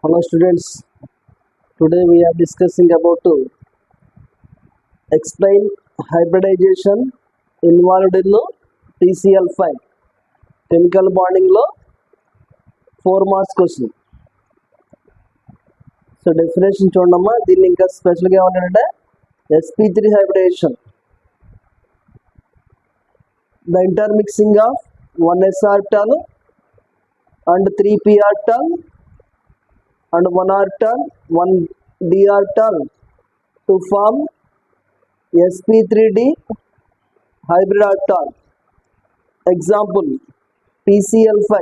Hello students, today we are discussing about to explain hybridization involved in PCl5 chemical bonding lo 4 marks question. So definition చూడమ్మా, దీన్ని ఇంకా స్పెషల్గా ఏమంటారంటే sp3 hybridization, the intermixing of 1s orbital and 3p orbital and 1 orbital 1 d orbital to form sp3d hybrid orbital. Example, PCl5.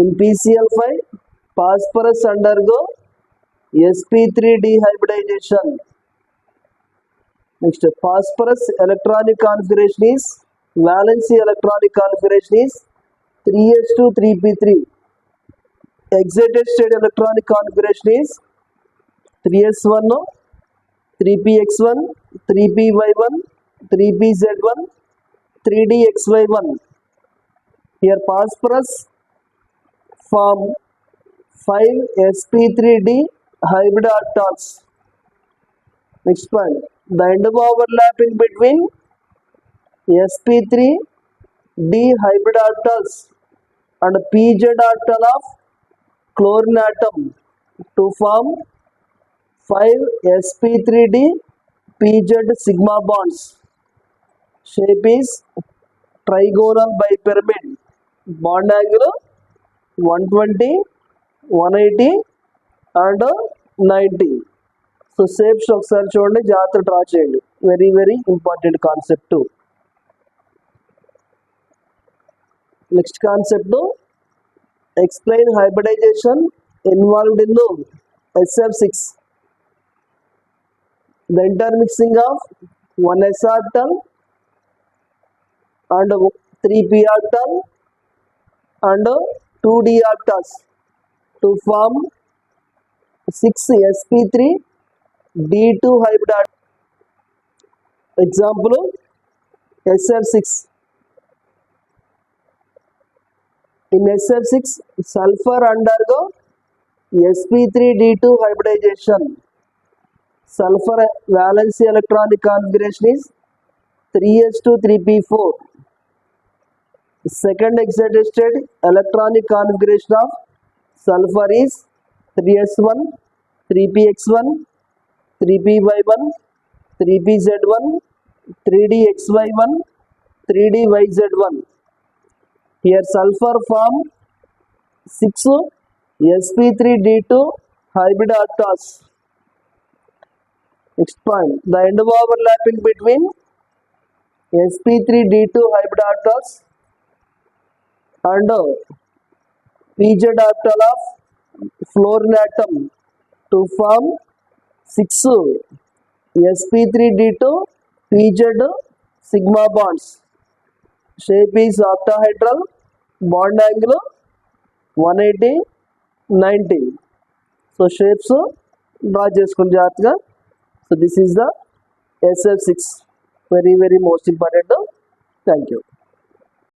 In PCl5, phosphorus undergo sp3d hybridization. Next, phosphorus electronic configuration is valency electronic configuration is 3s2 3p3. Excited state electronic configuration is 3s1 3px1 3py1 3pz1 3dxy1. Here phosphorus form 5 sp3d hybrid orbitals. Next point, the end of overlapping between sp3d hybrid orbitals and pz orbital of chlorine atom to form 5 sp3d pz sigma bonds. Shape is trigonal bipyramid. Bond angle 120, 180 and 90. So shapes ఒకసారి చూడండి, జాగ్రత్త draw చేయండి. Very important concept. Next concept, explain hybridization involved in the SF6. The intermixing of 1s orbital and 3p orbital and 2d orbitals to form 6 sp3 d2 hybrid orbital. Example, SF6. In SF6, sulfur undergo sp3d2 hybridization. Sulfur valency electronic configuration is 3s2 3p4. Second excited state electronic configuration of sulfur is 3s1 3px1 3py1 3pz1 3dxy1 3dyz1. Here sulfur form 6 sp3d2 hybrid orbitals. Next point, the end of overlapping between sp3d2 hybrid orbitals and pz orbital of fluorine atom to form 6 sp3d2 pz sigma bonds. Shape is octahedral. Bond angle 180, 90. So shapes draw చేసుకుని జాగ్రత్తగా. So this is the SF6. Very most important. Thank you.